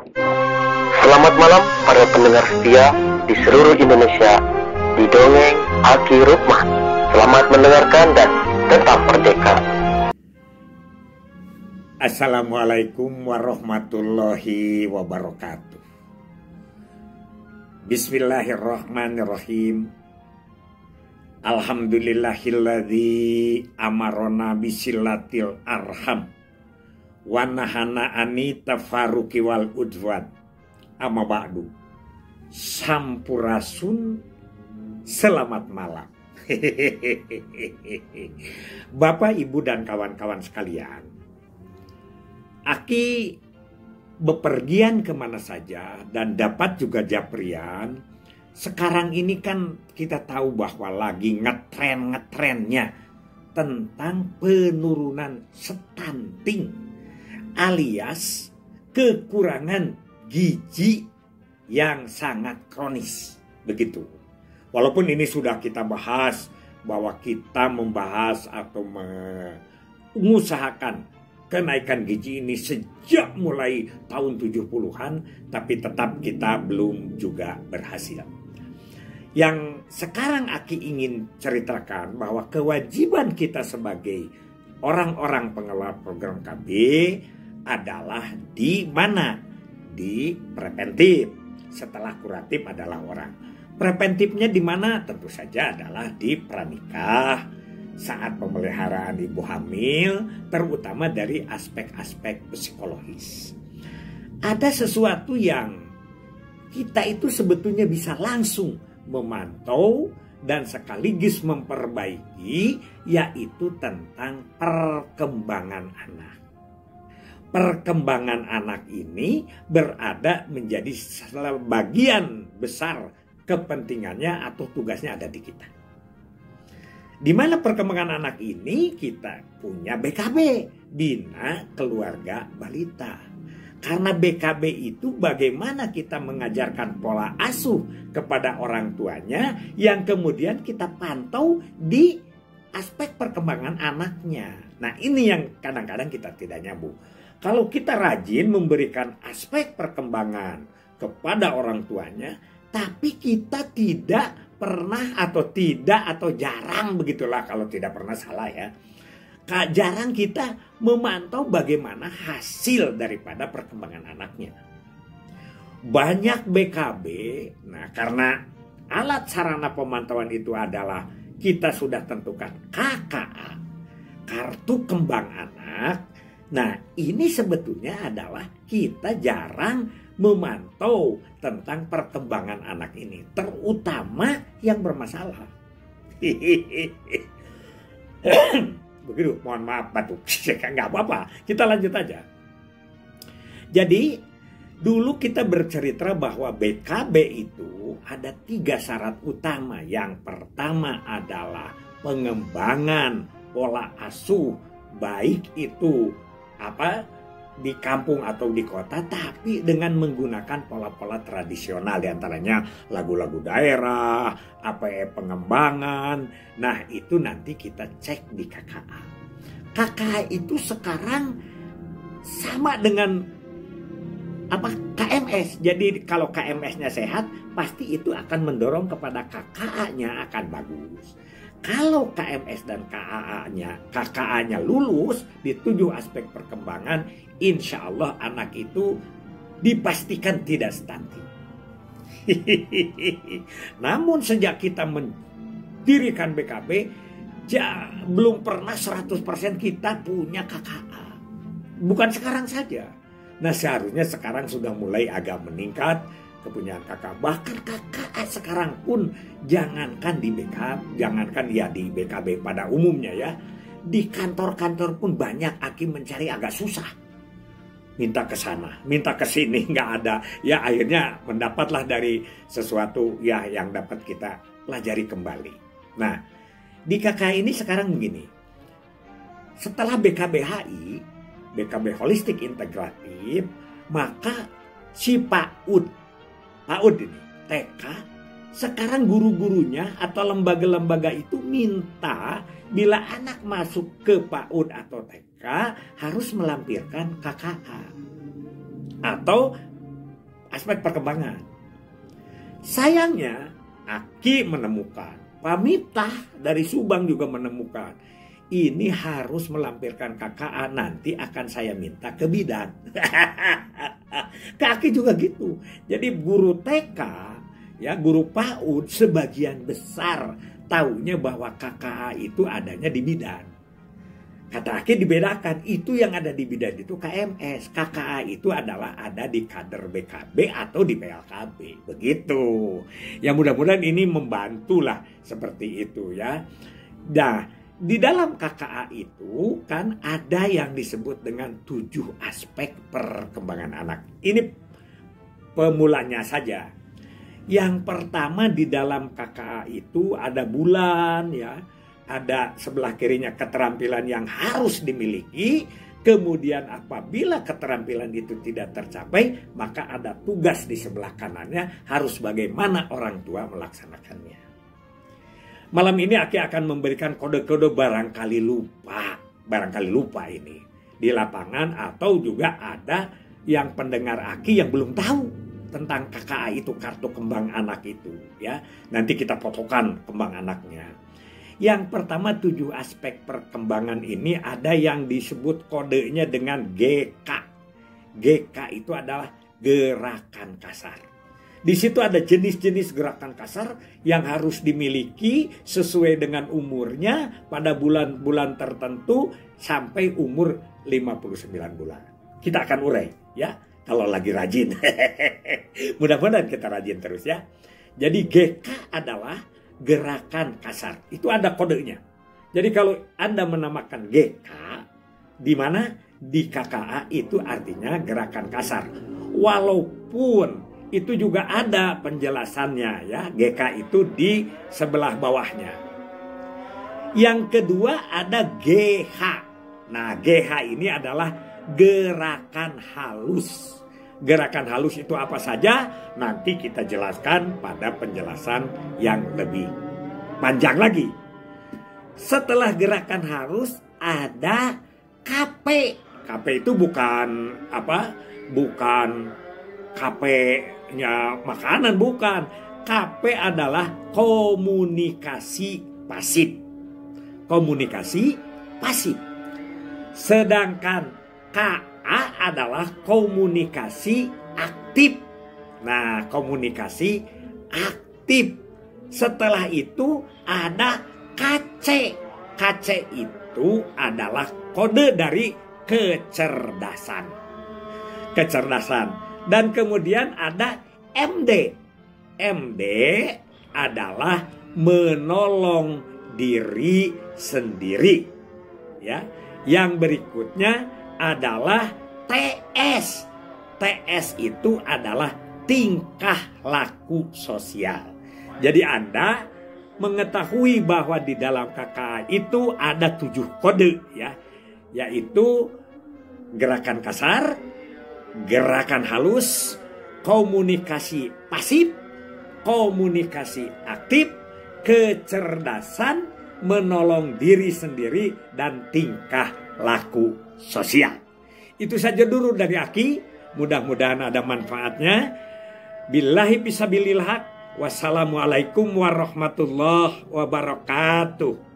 Selamat malam para pendengar setia di seluruh Indonesia di Dongeng Aki Rukman. Selamat mendengarkan dan tetap merdeka. Assalamualaikum warahmatullahi wabarakatuh. Bismillahirrahmanirrahim. Alhamdulillahilladzi amarona bisilatil arham wa nahana ani tafaruqi wal udwan. Amma ba'du. Sampurasun, selamat malam. Bapak, Ibu, dan kawan-kawan sekalian, Aki bepergian kemana saja dan dapat juga japrian. Sekarang ini kan kita tahu bahwa lagi ngetrennya tentang penurunan stunting alias kekurangan gizi yang sangat kronis, begitu. Walaupun ini sudah kita bahas bahwa kita membahas atau mengusahakan kenaikan gizi ini sejak mulai tahun 70-an, tapi tetap kita belum juga berhasil. Yang sekarang Aki ingin ceritakan bahwa kewajiban kita sebagai orang-orang pengelola program KB adalah di mana? Di preventif. Setelah kuratif adalah orang. Preventifnya di mana? Tentu saja adalah di pranikah, saat pemeliharaan ibu hamil, terutama dari aspek-aspek psikologis. Ada sesuatu yang kita itu sebetulnya bisa langsung memantau dan sekaligus memperbaiki, yaitu tentang perkembangan anak. Perkembangan anak ini berada menjadi sebagian besar kepentingannya atau tugasnya ada di kita. Di mana perkembangan anak ini kita punya BKB, Bina Keluarga Balita. Karena BKB itu bagaimana kita mengajarkan pola asuh kepada orang tuanya yang kemudian kita pantau di aspek perkembangan anaknya. Nah, ini yang kadang-kadang kita tidak nyambung. Kalau kita rajin memberikan aspek perkembangan kepada orang tuanya, tapi kita tidak pernah atau jarang begitulah, kalau tidak pernah salah ya. Jarang kita memantau bagaimana hasil daripada perkembangan anaknya. Banyak BKB, nah karena alat sarana pemantauan itu adalah kita sudah tentukan KKA, kartu kembang anak. Nah ini sebetulnya adalah kita jarang memantau tentang perkembangan anak ini, terutama yang bermasalah. Begitu, mohon maaf batuk, nggak apa-apa, kita lanjut aja. Jadi dulu kita bercerita bahwa BKB itu ada 3 syarat utama. Yang pertama adalah pengembangan pola asuh, baik itu di kampung atau di kota, tapi dengan menggunakan pola-pola tradisional, diantaranya lagu-lagu daerah, pengembangan. Nah itu nanti kita cek di KKA. KKA itu sekarang sama dengan KMS. Jadi kalau KMS-nya sehat, pasti itu akan mendorong kepada KKA-nya akan bagus. Kalau KMS dan KKA-nya lulus di 7 aspek perkembangan, insya Allah anak itu dipastikan tidak stunting. Namun sejak kita mendirikan BKB, belum pernah 100% kita punya KKA. Bukan sekarang saja. Nah seharusnya sekarang sudah mulai agak meningkat kepunyaan KKA. Bahkan KKA sekarang pun jangankan di BKB pada umumnya ya, di kantor-kantor pun banyak Aki mencari agak susah. Minta ke sana, minta ke sini, nggak ada. Ya akhirnya mendapatlah dari sesuatu ya yang dapat kita pelajari kembali. Nah di KKA ini sekarang begini. Setelah BKBHI, BKB Holistik Integratif, maka si PAUD ini TK, sekarang guru-gurunya atau lembaga-lembaga itu minta bila anak masuk ke PAUD atau TK harus melampirkan KKA atau aspek perkembangan. Sayangnya Aki menemukan, Pak Miftah dari Subang juga menemukan, ini harus melampirkan KKA, nanti akan saya minta ke bidan. Kak Aki juga gitu. Jadi guru TK, ya guru PAUD sebagian besar taunya bahwa KKA itu adanya di bidan. Kata Aki dibedakan, itu yang ada di bidan itu KMS, KKA itu adalah ada di kader BKB atau di PLKB, begitu. Ya mudah-mudahan ini membantulah seperti itu ya. Nah, di dalam KKA itu kan ada yang disebut dengan 7 aspek perkembangan anak. Ini pemulanya saja. Yang pertama di dalam KKA itu ada bulan ya. Ada sebelah kirinya keterampilan yang harus dimiliki. Kemudian apabila keterampilan itu tidak tercapai, maka ada tugas di sebelah kanannya, harus bagaimana orang tua melaksanakannya. Malam ini Aki akan memberikan kode-kode barangkali lupa ini di lapangan, atau juga ada yang pendengar Aki yang belum tahu tentang KKA itu, kartu kembang anak itu ya. Nanti kita fotokan kembang anaknya. Yang pertama 7 aspek perkembangan ini ada yang disebut kodenya dengan GK. GK itu adalah gerakan kasar. Di situ ada jenis-jenis gerakan kasar yang harus dimiliki sesuai dengan umurnya pada bulan-bulan tertentu sampai umur 59 bulan. Kita akan urai ya kalau lagi rajin. Mudah-mudahan kita rajin terus ya. Jadi GK adalah gerakan kasar. Itu ada kodenya. Jadi kalau Anda menamakan GK, di mana di KKA itu artinya gerakan kasar. Walaupun itu juga ada penjelasannya ya. GK itu di sebelah bawahnya. Yang kedua ada GH. Nah, GH ini adalah gerakan halus. Gerakan halus itu apa saja? Nanti kita jelaskan pada penjelasan yang lebih panjang lagi. Setelah gerakan halus ada KP. KP itu bukan apa? Bukan KP-nya makanan, bukan. KP adalah komunikasi pasif. Komunikasi pasif. Sedangkan KA adalah komunikasi aktif. Nah, komunikasi aktif. Setelah itu ada KC. KC itu adalah kode dari kecerdasan. Kecerdasan. Dan kemudian ada MD. MD adalah menolong diri sendiri. Ya. Yang berikutnya adalah TS. TS itu adalah tingkah laku sosial. Jadi Anda mengetahui bahwa di dalam KKA itu ada 7 kode ya. Yaitu gerakan kasar, gerakan halus, komunikasi pasif, komunikasi aktif, kecerdasan, menolong diri sendiri, dan tingkah laku sosial. Itu saja dulu dari Aki. Mudah-mudahan ada manfaatnya. Billahi fisabilillah. Wassalamualaikum warahmatullahi wabarakatuh.